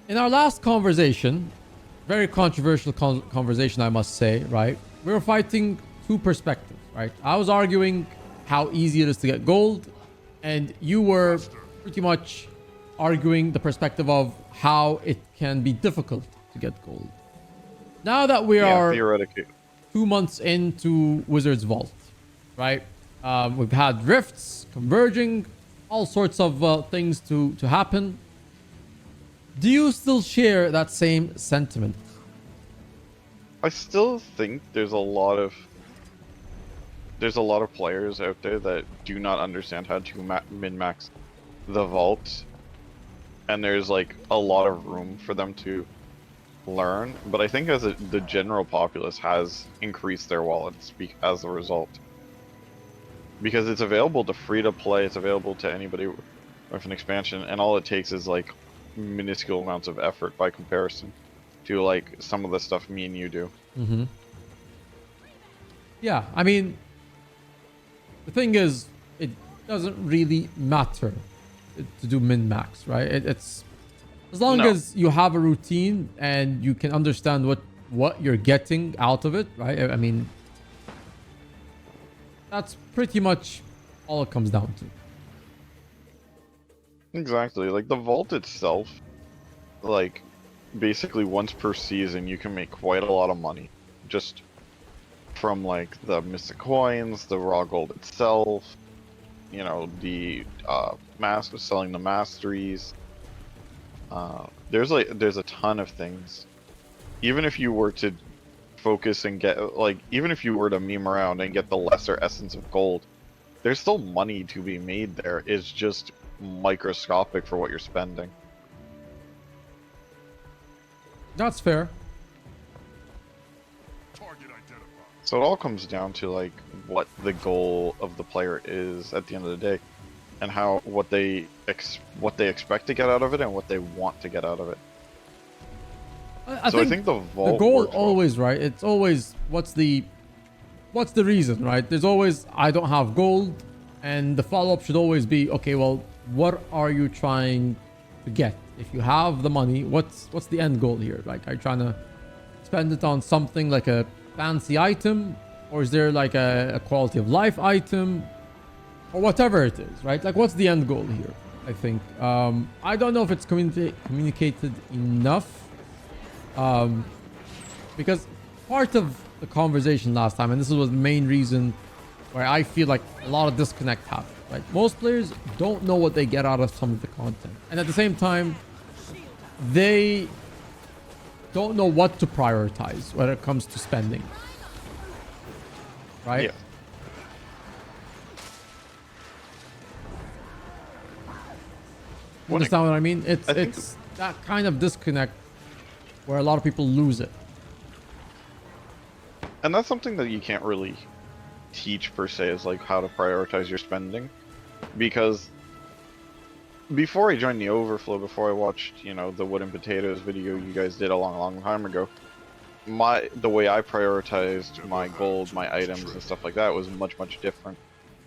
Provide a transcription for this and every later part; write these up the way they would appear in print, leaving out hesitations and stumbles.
In our last conversation, very controversial conversation, I must say, right? We were fighting two perspectives, right? I was arguing how easy it is to get gold, and you were pretty much arguing the perspective of how it can be difficult to get gold. Now that we are theoretically 2 months into Wizard's Vault, right? We've had rifts, converging, all sorts of things to happen. Do you still share that same sentiment? I still think there's a lot of players out there that do not understand how to min-max the vault, and there's like a lot of room for them to learn. But I think the general populace has increased their wallets as a result, because it's available to free to play, it's available to anybody with an expansion, and all it takes is like minuscule amounts of effort by comparison to like some of the stuff me and you do. Mm-hmm. Yeah, I mean, the thing is, it doesn't really matter to do min-max, right? It's as long as you have a routine and you can understand what you're getting out of it, right? I mean, that's pretty much all it comes down to. Exactly. Like the vault itself, like basically once per season you can make quite a lot of money just from like the mystic coins, the raw gold itself, you know, the selling the masteries. There's a ton of things. Even if you were to focus and get like, even if you were to meme around and get the lesser essence of gold, there's still money to be made there. It's just microscopic for what you're spending. That's fair. So it all comes down to like what the goal of the player is at the end of the day, and how what they expect to get out of it and what they want to get out of it. I think the vault, the goal always, right? It's always what's the reason, right? There's always I don't have gold, and the follow-up should always be, okay, well, what are you trying to get? If you have the money, what's the end goal here? Like, are you trying to spend it on something like a fancy item, or is there like a quality of life item, or whatever it is, right? Like, what's the end goal here? I think I don't know if it's communicated enough, because part of the conversation last time, and this was the main reason where I feel like a lot of disconnect happened, right? Most players don't know what they get out of some of the content, and at the same time they don't know what to prioritize when it comes to spending, right? Yeah. You understand what I mean? It's that kind of disconnect where a lot of people lose it. And that's something that you can't really teach per se, is like how to prioritize your spending. Because before I joined the Overflow, before I watched, you know, the Wood and Potatoes video you guys did a long time ago, the way I prioritized my gold, my items and stuff like that was much different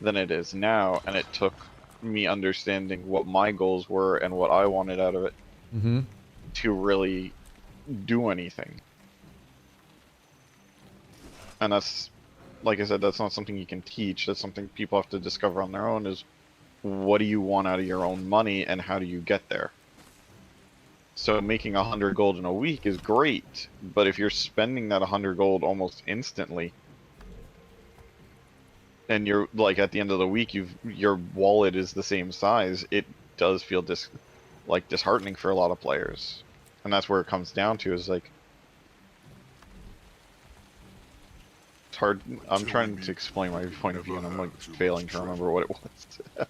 than it is now, and it took me understanding what my goals were and what I wanted out of it to really do anything. And that's, like I said, that's not something you can teach. That's something people have to discover on their own, is what do you want out of your own money and how do you get there? So making 100 gold in a week is great, but if you're spending that 100 gold almost instantly, and you're like at the end of the week, your wallet is the same size, it does feel disheartening for a lot of players. And that's where it comes down to, is like, it's hard. I'm trying to explain my point of view and I'm like failing to remember what it was.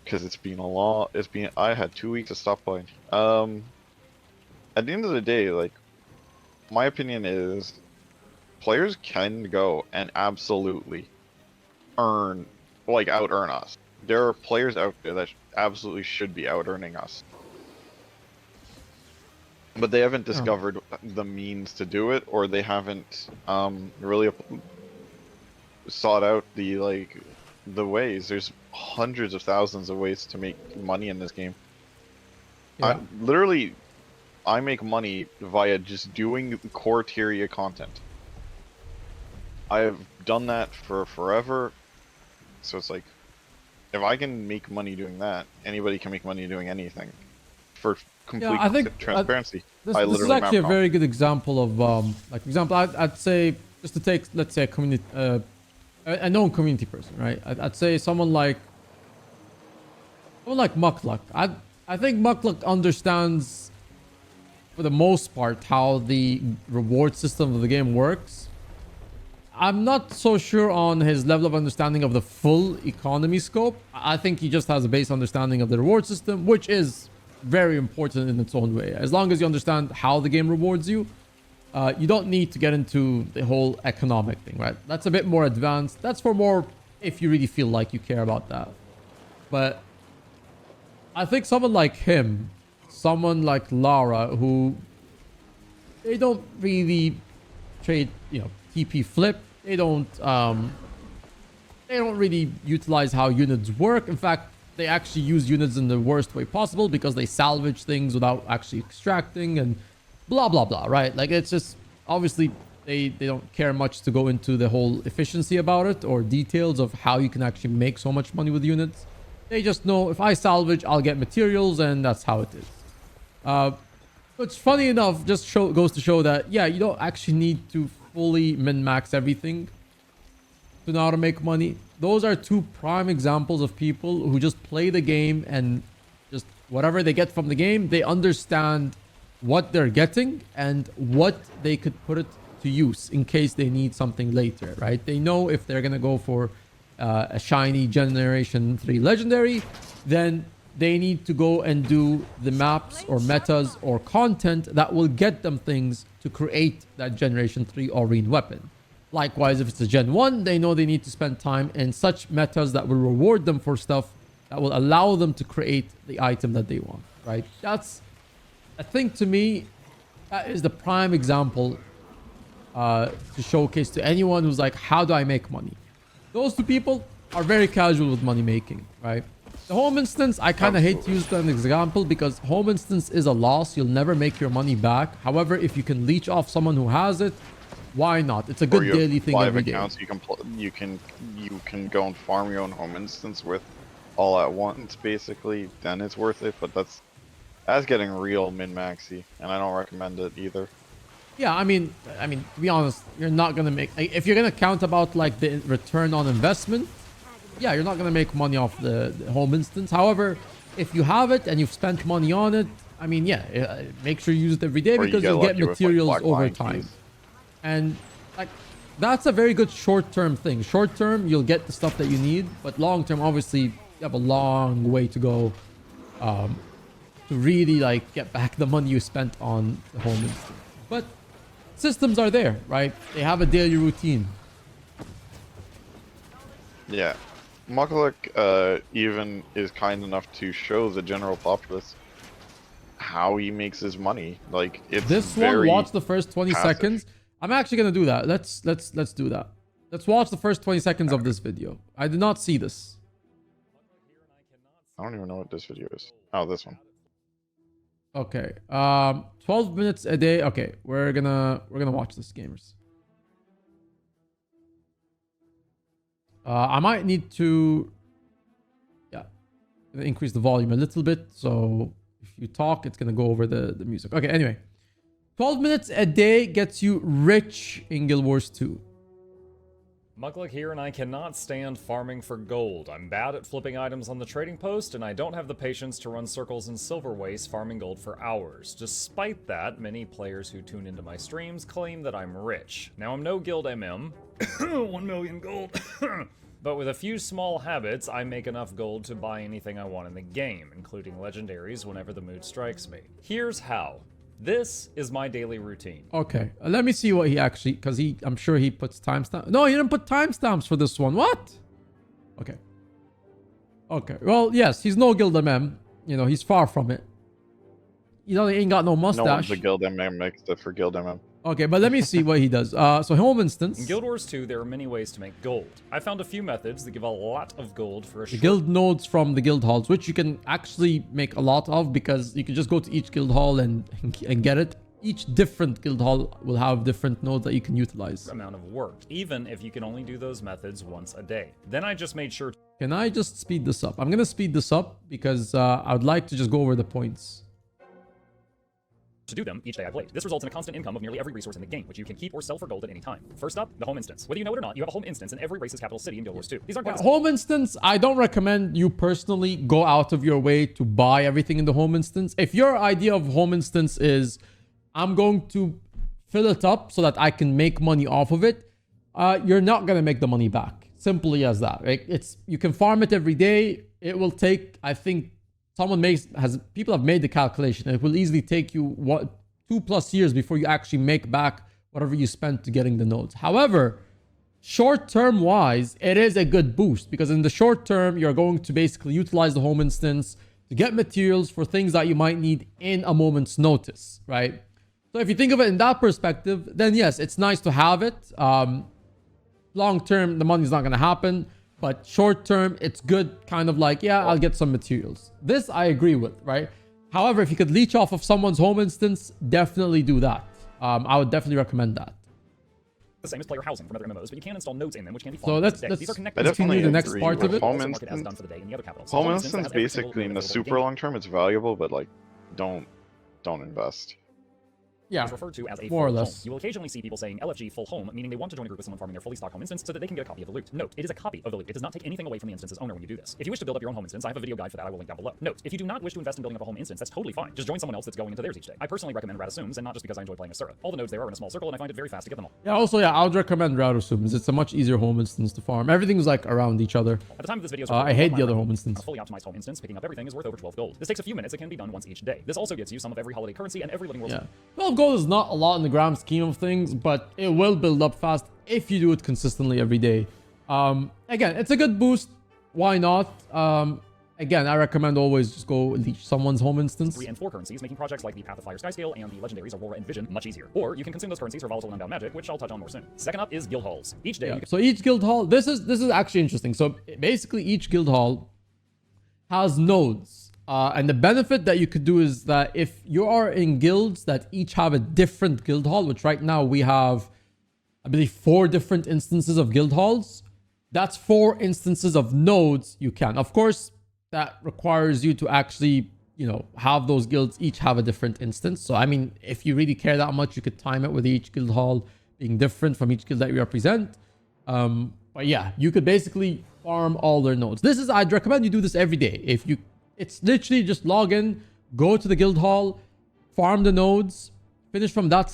Because it's been a lot. I had 2 weeks to stop playing. At the end of the day, like, my opinion is players can go and absolutely out earn us. There are players out there that absolutely should be out earning us, but they haven't discovered the means to do it, or they haven't really sought out the ways. There's hundreds of thousands of ways to make money in this game. Yeah. Literally, I make money via just doing core Tyria content. I've done that for forever, so it's like, if I can make money doing that, anybody can make money doing anything. For complete Yeah, I think transparency, this I is literally actually a map very good example of, like, for example, I'd say, just to take, let's say, a community, a known community person, right? I'd say someone like Muckluck. I think Muckluck understands, for the most part, how the reward system of the game works. I'm not so sure on his level of understanding of the full economy scope. I think he just has a base understanding of the reward system, which is very important in its own way. As long as you understand how the game rewards you, you don't need to get into the whole economic thing, right? That's a bit more advanced. That's for more if you really feel like you care about that. But I think someone like him, someone like Lara, who they don't really trade, TP flip. They don't really utilize how units work. In fact, they actually use units in the worst way possible because they salvage things without actually extracting and blah blah blah, right? Like, it's just obviously they don't care much to go into the whole efficiency about it or details of how you can actually make so much money with units. They just know, if I salvage, I'll get materials, and that's how it is. Which, funny enough, just goes to show that, yeah, you don't actually need to fully min-max everything to know how to make money. Those are two prime examples of people who just play the game, and just whatever they get from the game, they understand what they're getting and what they could put it to use in case they need something later, right? They know if they're gonna go for a shiny Generation 3 legendary, then they need to go and do the maps or metas or content that will get them things to create that Generation 3 Aurene weapon. Likewise, if it's a Gen 1, they know they need to spend time in such metas that will reward them for stuff that will allow them to create the item that they want, right? That's, I think, to me, that is the prime example to showcase to anyone who's like, how do I make money? Those two people are very casual with money making, right? The home instance, I kind of hate to use that as an example because home instance is a loss. You'll never make your money back. However, if you can leech off someone who has it, why not? It's a good daily thing every day. Accounts, you can go and farm your own home instance with all at once, basically. Then it's worth it. But that's getting real min-maxy, and I don't recommend it either. Yeah, I mean, to be honest, you're not gonna make, like, if you're gonna count about like the return on investment, yeah, you're not gonna make money off the home instance. However, if you have it and you've spent money on it, I mean, yeah, make sure you use it every day because you'll get materials with, like, over time. Keys. And like, that's a very good short-term thing. Short-term, you'll get the stuff that you need, but long-term, obviously, you have a long way to go to really like get back the money you spent on the home instance. But systems are there, right? They have a daily routine. Yeah. Muckluck even is kind enough to show the general populace how he makes his money. Like, it's this one, watch the first 20 seconds. I'm actually gonna do that. Let's do that. Let's watch the first 20 seconds of this video. I did not see this. I don't even know what this video is. Oh, this one. Okay. 12 minutes a day. Okay, we're gonna watch this, gamers. I might need to, yeah, increase the volume a little bit. So if you talk, it's gonna go over the music. Okay. Anyway, 12 minutes a day gets you rich in Guild Wars 2. Muckluck here, and I cannot stand farming for gold. I'm bad at flipping items on the trading post, and I don't have the patience to run circles in Silver Waste farming gold for hours. Despite that, many players who tune into my streams claim that I'm rich. Now, I'm no guild MM, 1 million gold, but with a few small habits, I make enough gold to buy anything I want in the game, including legendaries whenever the mood strikes me. Here's how. This is my daily routine. Okay, let me see what he actually, because I'm sure he puts timestamps. No, he didn't put timestamps for this one. What? Okay. Okay. Well, yes, he's no guild MM. You know, he's far from it. You know, he ain't got no mustache. No one's a guild MM except for guild MM. Okay, but let me see what he does. So home instance. In Guild Wars 2, there are many ways to make gold. I found a few methods that give a lot of gold for a The short... guild nodes from the guild halls, which you can actually make a lot of because you can just go to each guild hall and get it. Each different guild hall will have different nodes that you can utilize. amount of work, even if you can only do those methods once a day. Then I just made sure Can I just speed this up? I'm going to speed this up because I would like to just go over the points. to do them each day I played. This results in a constant income of nearly every resource in the game, which you can keep or sell for gold at any time. First up, the home instance. Whether you know it or not, you have a home instance in every race's capital city in Guild Wars 2. These aren't quite the Home instance, I don't recommend you personally go out of your way to buy everything in the home instance. If your idea of home instance is, I'm going to fill it up so that I can make money off of it, you're not going to make the money back. Simply as that, right? You can farm it every day. It will take, I think, people have made the calculation. It will easily take you 2+ years before you actually make back whatever you spent to getting the nodes. However, short-term wise, it is a good boost because in the short term, you're going to basically utilize the home instance to get materials for things that you might need in a moment's notice, right? So if you think of it in that perspective, then yes, it's nice to have it. Long term, the money's not going to happen. But short term, it's good, kind of like, yeah, I'll get some materials. This I agree with, right? However, if you could leech off of someone's home instance, definitely do that. I would definitely recommend that. the same as player housing from other MMOs, but you can install nodes in them, which can be So let's These are connected continue the next part of it. Home instance basically in the super long term, it's valuable, but like, don't invest. Yeah, is referred to as a more or full less. home. You will occasionally see people saying LFG full home, meaning they want to join a group with someone farming their fully stocked home instance so that they can get a copy of the loot. Note, it is a copy of the loot. It does not take anything away from the instance's owner when you do this. If you wish to build up your own home instance, I have a video guide for that I will link down below. Note, if you do not wish to invest in building up a home instance, that's totally fine. Just join someone else that's going into theirs each day. I personally recommend Radassumes, and not just because I enjoy playing Asura. All the nodes there are in a small circle, and I find it very fast to get them all. Yeah, also, yeah, I would recommend Radassumes. It's a much easier home instance to farm. Everything's like around each other. At the time of this video, I hate the other home instance. A fully optimized home instance, picking up everything is worth over 12 gold. This takes a few minutes. It can be done once each day. This also gets you some of every holiday currency and every living world. Yeah, 12 gold is not a lot in the grand scheme of things, but it will build up fast if you do it consistently every day. Again, it's a good boost. Why not? Again, I recommend always just go leech someone's home instance. 3 and 4 currencies, making projects like the Path of Fire Skyscale and the legendaries Aurora and Vision much easier. Or you can consume those currencies for volatile unbound magic, which I'll touch on more soon. Second up is guild halls. Each day, So each guild hall, this is actually interesting. So basically, each guild hall has nodes. And the benefit that you could do is that if you are in guilds that each have a different guild hall, which right now we have, I believe, 4 different instances of guild halls. That's 4 instances of nodes you can. Of course, that requires you to actually, have those guilds each have a different instance. So, I mean, if you really care that much, you could time it with each guild hall being different from each guild that you represent. But yeah, you could basically farm all their nodes. I'd recommend you do this every day. It's literally just log in, go to the guild hall, farm the nodes, finish from that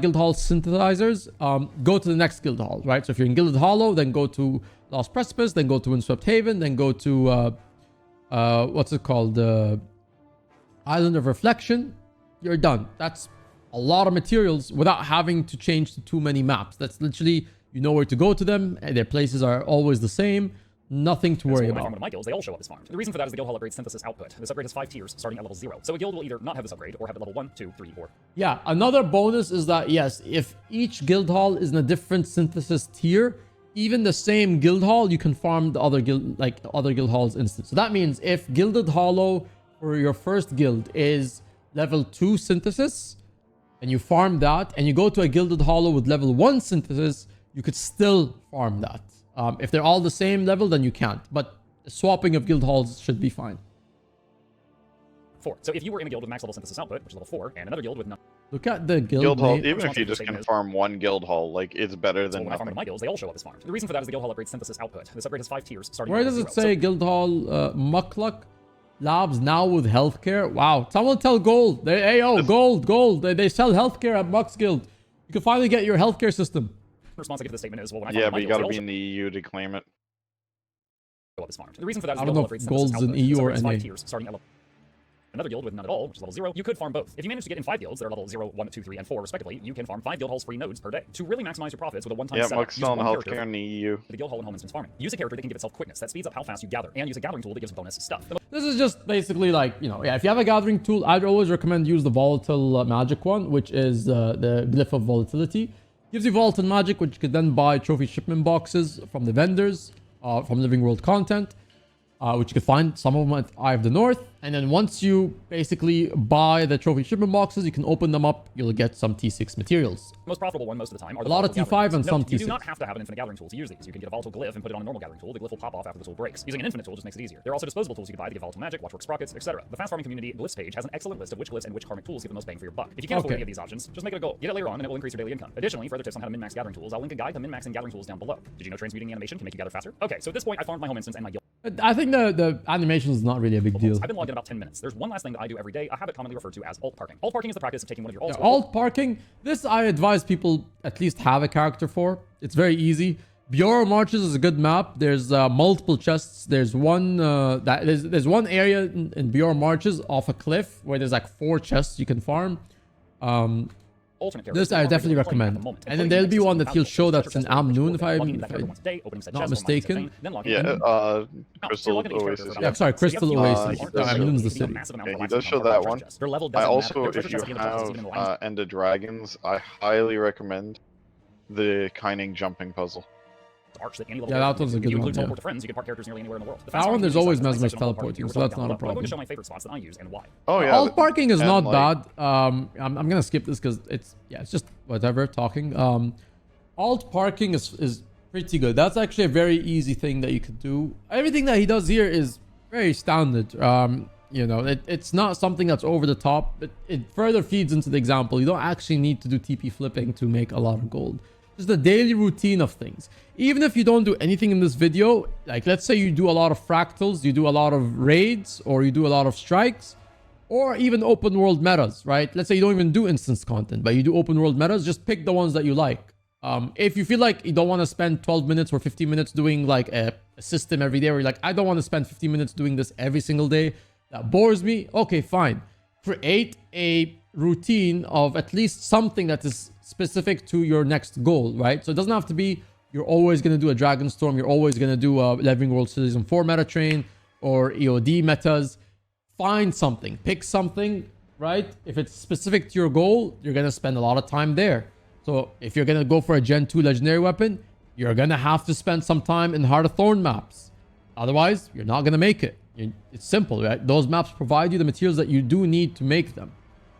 guild hall synthesizers, go to the next guild hall, right? So if you're in Gilded Hollow, then go to Lost Precipice, then go to Windswept Haven, then go to what's it called? Island of Reflection. You're done. That's a lot of materials without having to change to too many maps. That's literally, you know where to go to them, and their places are always the same. Nothing to worry about. My guilds, they all show up as farmed. The reason for that is the guild hall upgrades synthesis output. This upgrade has 5 tiers, starting at level 0. So a guild will either not have this upgrade, or have it level 1, 2, 3, or... Yeah, another bonus is that, yes, if each guild hall is in a different synthesis tier, even the same guild hall, you can farm the other guild halls instance. So that means if Gilded Hollow for your first guild is level 2 synthesis, and you farm that, and you go to a Gilded Hollow with level 1 synthesis, you could still farm that. If they're all the same level, then you can't. But swapping of guild halls should be fine. 4. So if you were in a guild with max level synthesis output, which is level 4, and another guild with none... Look at the Guild hall, even if you just can farm one guild hall, like, it's better than when I farm nothing. into my guilds, they all show up as farmed. The reason for that is the guild hall upgrades synthesis output. This upgrade has 5 tiers, starting Where at does level it 0. say guild hall Muckluck Labs now with healthcare? Wow. Someone tell Gold. Gold. They sell healthcare at Muck's Guild. You can finally get your healthcare system. The response I give to the statement is, well, when I Yeah, farm but you my gotta guilds, be in the EU to claim it. they all show up as farmed. The reason for that is I the don't guild know hall if upgrades synthesis gold's in output. EU This or upgrade has 5 NA. tiers, starting at level... another guild with none at all, which is level 0, you could farm both. If you manage to get in 5 guilds that are level 0, 1, 2, 3, and 4 respectively, you can farm 5 guild halls free nodes per day. To really maximize your profits with a one-time Yeah, setup, Muck's use still in one character healthcare in the EU. for the guild hall and home instance farming. Use a character that can give itself quickness that speeds up how fast you gather, and use a gathering tool that gives bonus stuff. This is just basically like, you know, yeah, if you have a gathering tool, I'd always recommend use the volatile magic one, which is the glyph of volatility. Gives you volatile magic, which you could then buy trophy shipment boxes from the vendors, from Living World content, which you can find some of them at Eye of the North. And then once you basically buy the trophy shipment boxes, you can open them up. You'll get some T6 materials. Most profitable one most of the time are A lot of T5 and some T6. You do not have to have an infinite gathering tool to use these. You can get a volatile glyph and put it on a normal gathering tool. The glyph will pop off after the tool breaks. Using an infinite tool just makes it easier. There are also disposable tools you can buy to get volatile magic, watchwork sprockets, etc. The fast farming community glyphs page has an excellent list of which glyphs and which karmic tools give the most bang for your buck. If you can't afford any of these options, just make it a goal. Get it later on and it will increase your daily income. Additionally, for other tips on how to min-max gathering tools, I'll link a guide to min-maxing gathering tools down below. Did you know transmuting the animation can make you gather faster? Okay, so at this point I farmed my home instance and my guild. I think the animation is not really a big deal. I've been logged in about 10 minutes. There's one last thing that I do every day, a habit commonly referred to as alt parking. Alt parking is the practice of taking one of your alts. Alt parking, this I advise people at least have a character for. It's very easy. Bureau Marches is a good map. There's multiple chests. There's one there's one area in Bureau Marches off a cliff where there's like 4 chests you can farm. This I definitely recommend. And then there'll be one that he'll show that's in Amnoon if I'm not mistaken. Yeah, Crystal Oasis. Yeah, sorry, Crystal Oasis. Amnoon's the city. Yeah, he does show that one. I also, if you have End of Dragons, I highly recommend the Kining jumping puzzle. Yeah, that one's a good one. Yeah. That one, there's always mesmeric teleporting, so that's not a problem. I'm going to show my favorite spots that I use and why. Oh yeah. Alt parking is not bad. I'm gonna skip this because it's just whatever talking. Alt parking is pretty good. That's actually a very easy thing that you could do. Everything that he does here is very standard. You know, it's not something that's over the top, but it further feeds into the example. You don't actually need to do TP flipping to make a lot of gold. Just the daily routine of things. Even if you don't do anything in this video, like let's say you do a lot of fractals, you do a lot of raids, or you do a lot of strikes, or even open world metas, right? Let's say you don't even do instance content, but you do open world metas, just pick the ones that you like. If you feel like you don't want to spend 12 minutes or 15 minutes doing like a system every day, where you're like, I don't want to spend 15 minutes doing this every single day, that bores me, okay, fine. Create a routine of at least something that is specific to your next goal, right? So it doesn't have to be you're always going to do a Dragon Storm, you're always going to do a Living World Season 4 meta train or EOD metas. Find something, pick something, right? If it's specific to your goal, you're going to spend a lot of time there. So if you're going to go for a Gen 2 legendary weapon, you're going to have to spend some time in Heart of Thorn maps. Otherwise, you're not going to make it. It's simple, right? Those maps provide you the materials that you do need to make them.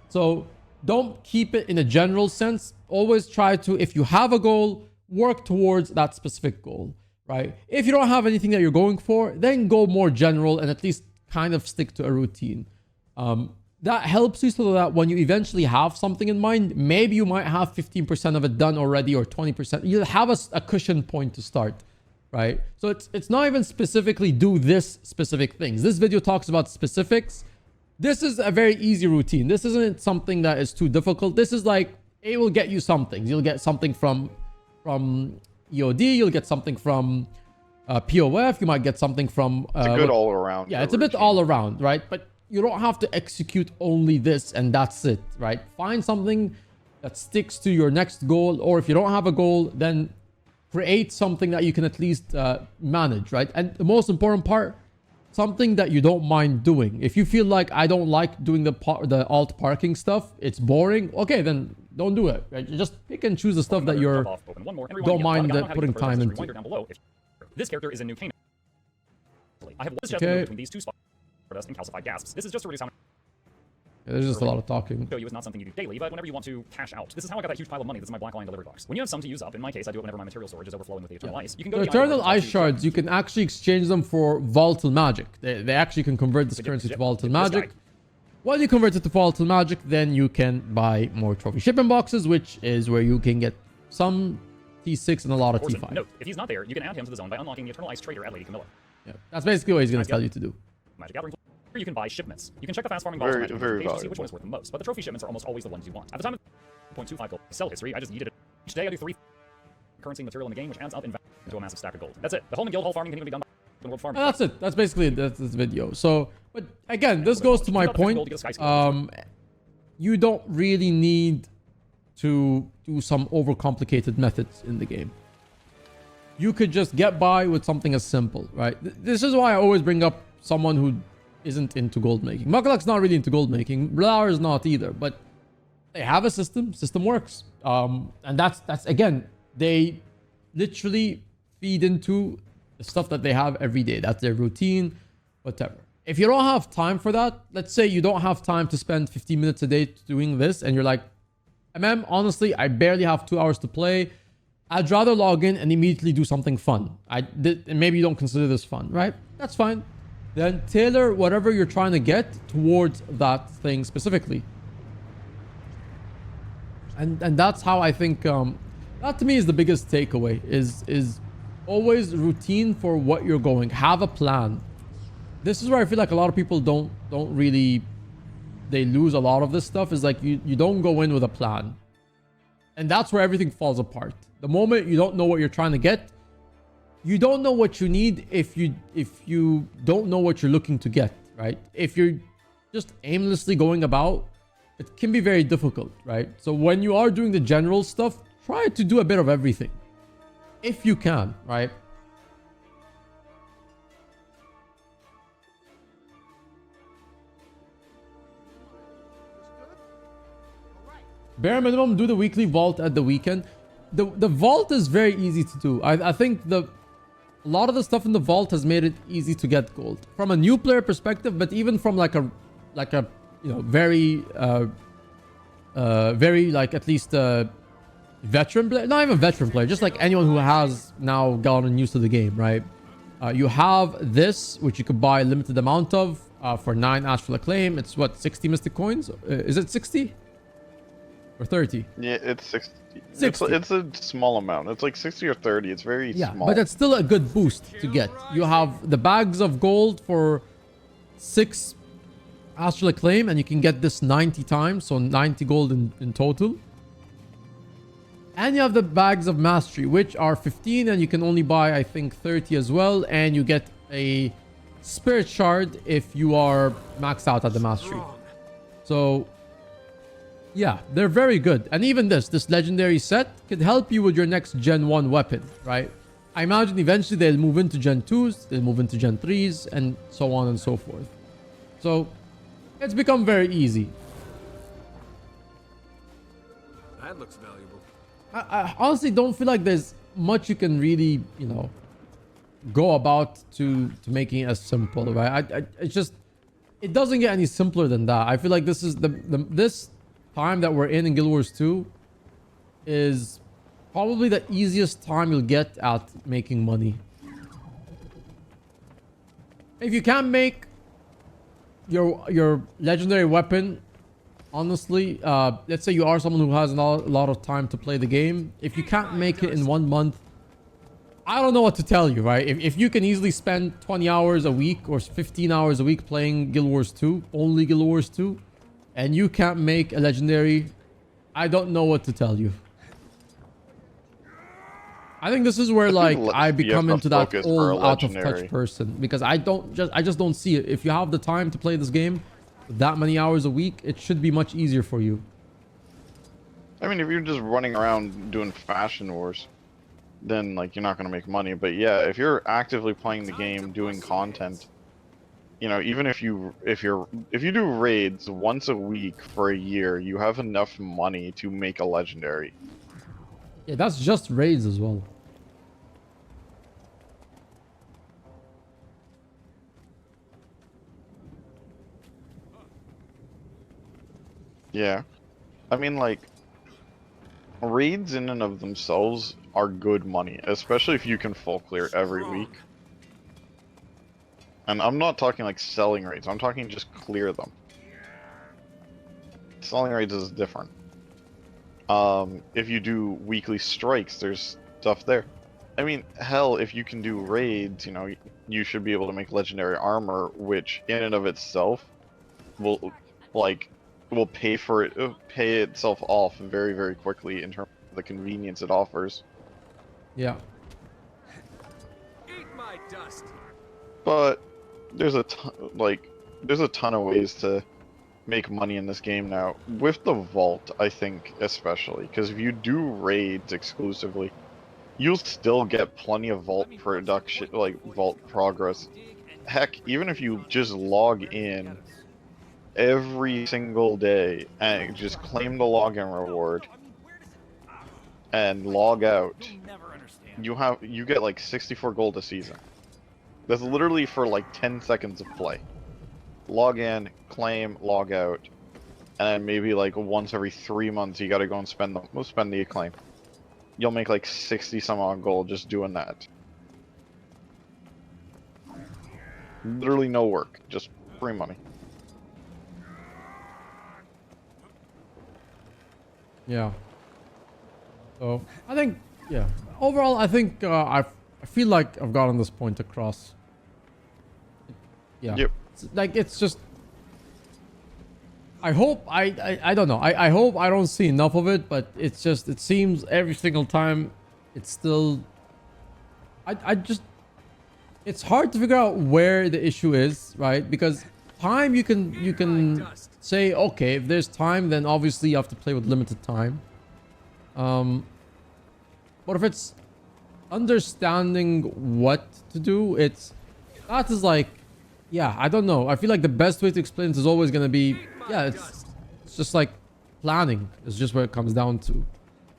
So don't keep it in a general sense. Always try to, if you have a goal, work towards that specific goal, right? If you don't have anything that you're going for, then go more general and at least kind of stick to a routine. That helps you so that when you eventually have something in mind, maybe you might have 15% of it done already or 20%. You'll have a cushion point to start, right? So it's not even specifically do this specific things. This video talks about specifics. This is a very easy routine. This isn't something that is too difficult. This is like, it will get you something. You'll get something from EOD. You'll get something from POF. You might get something from... it's a good all-around. Yeah, it's a bit all-around, right? But you don't have to execute only this and that's it, right? Find something that sticks to your next goal. Or if you don't have a goal, then create something that you can at least manage, right? And the most important part, something that you don't mind doing. If you feel like I don't like doing the alt parking stuff, it's boring, okay, then don't do it, right? You just pick and choose the stuff that you're don't mind putting time into. This character is in New Canaan. I have one step between these two spots and calcified gasps. This is just to reduce how Yeah, there's just a lot of talking. Show you is not something you do daily, but whenever you want to cash out. This is how I got that huge pile of money. This is my black line delivery box. When you have some to use up, in my case, I do it whenever my material storage is overflowing with the eternal ice. You can go the to the eternal ice shards, you can actually exchange them for volatile magic. They actually can convert this currency to volatile magic. When you convert it to volatile magic, then you can buy more trophy shipping boxes, which is where you can get some T6 and a lot of T5. Note, if he's not there, you can add him to the zone by unlocking the eternal ice trader at Lady Camilla. Yeah, that's basically what he's going to tell you to do. Magic gathering. You can buy shipments. You can check the fast farming box to see which one is worth the most, but the trophy shipments are almost always the ones you want. At the time of 0.25 gold sell history, I just yeeted it. Each day I do 3 currency material in the game, which adds up in value to a massive stack of gold. That's it. The home and guild hall farming can even be done by world farming. That's it. That's basically it. That's this video. So But again, this goes to my point. You don't really need to do some overcomplicated methods in the game. You could just get by with something as simple, right? This is why I always bring up someone who isn't into gold making. Mukluk's not really into gold making. Blauer is not either, but they have a system. System works. And that's again, they literally feed into the stuff that they have every day. That's their routine, whatever. If you don't have time for that, let's say you don't have time to spend 15 minutes a day doing this, and you're like, honestly, I barely have 2 hours to play. I'd rather log in and immediately do something fun. Maybe you don't consider this fun, right? That's fine. Then tailor whatever you're trying to get towards that thing specifically. And that's how I think, that to me is the biggest takeaway, is always routine for what you're going. Have a plan. This is where I feel like a lot of people don't really, they lose a lot of this stuff, is like you don't go in with a plan. And that's where everything falls apart. The moment you don't know what you're trying to get, you don't know what you need if you don't know what you're looking to get, right? If you're just aimlessly going about, it can be very difficult, right? So when you are doing the general stuff, try to do a bit of everything. If you can, right? Bare minimum, do the weekly vault at the weekend. The vault is very easy to do. I think a lot of the stuff in the vault has made it easy to get gold from a new player perspective, but even from like a you know, very like at least veteran player, not even veteran player, just like anyone who has now gotten used to the game, right? You have this, which you could buy a limited amount of for 9 Astral Acclaim. It's what, 60 Mystic Coins? Is it 60? Or 30? Yeah, it's 60. 60. It's a small amount. It's like 60 or 30. It's very small. But it's still a good boost to get. You have the bags of gold for 6 Astral Acclaim, and you can get this 90 times, so 90 gold in total. And you have the bags of mastery, which are 15, and you can only buy, I think, 30 as well. And you get a spirit shard if you are maxed out at the mastery. So yeah, they're very good. And even this legendary set could help you with your next Gen 1 weapon, right? I imagine eventually they'll move into Gen 2s, they'll move into Gen 3s, and so on and so forth. So it's become very easy. That looks valuable. I honestly don't feel like there's much you can really, you know, go about to making it as simple, right? It's just, it doesn't get any simpler than that. I feel like this is this time that we're in Guild Wars 2 is probably the easiest time you'll get at making money. If you can't make your legendary weapon, honestly, let's say you are someone who has a lot of time to play the game. If you can't make it in 1 month, I don't know what to tell you, right? If you can easily spend 20 hours a week or 15 hours a week playing Guild Wars 2, only Guild Wars 2, and you can't make a legendary, I don't know what to tell you. I think this is where like I become into that old out of touch person, because I just don't see it. If you have the time to play this game that many hours a week, it should be much easier for you. I mean, if you're just running around doing fashion wars, then like you're not going to make money. But yeah, if you're actively playing the game, doing content, you know, even if you do raids once a week for a year, you have enough money to make a legendary. Yeah, that's just raids as well. Yeah. I mean, like, raids in and of themselves are good money, especially if you can full clear every week. And I'm not talking like selling raids, I'm talking just clear them. Selling raids is different. If you do weekly strikes, there's stuff there. I mean, hell, if you can do raids, you know, you should be able to make legendary armor, which in and of itself will, like, will pay itself off very, very quickly in terms of the convenience it offers. Yeah. Eat my dust. But there's there's a ton of ways to make money in this game now. With the vault, I think especially, because if you do raids exclusively, you'll still get plenty of vault production, like vault progress. Heck, even if you just log in every single day and just claim the login reward and log out, you get like 64 gold a season. That's literally for like 10 seconds of play. Log in, claim, log out, and then maybe like once every 3 months you gotta go and spend the acclaim. You'll make like 60 some odd gold just doing that. Literally no work, just free money. Yeah. So I think, yeah. Overall, I think I feel like I've gotten this point across. Yeah. Yep. Like it's just. I hope I don't know. I hope I don't see enough of it, but it's just it seems every single time it's still. I just. It's hard to figure out where the issue is, right? Because time you can say, okay, if there's time, then obviously you have to play with limited time. But if it's understanding what to do, that is like, yeah, I don't know. I feel like the best way to explain it is always gonna be, yeah, it's just like planning. It's just where it comes down to.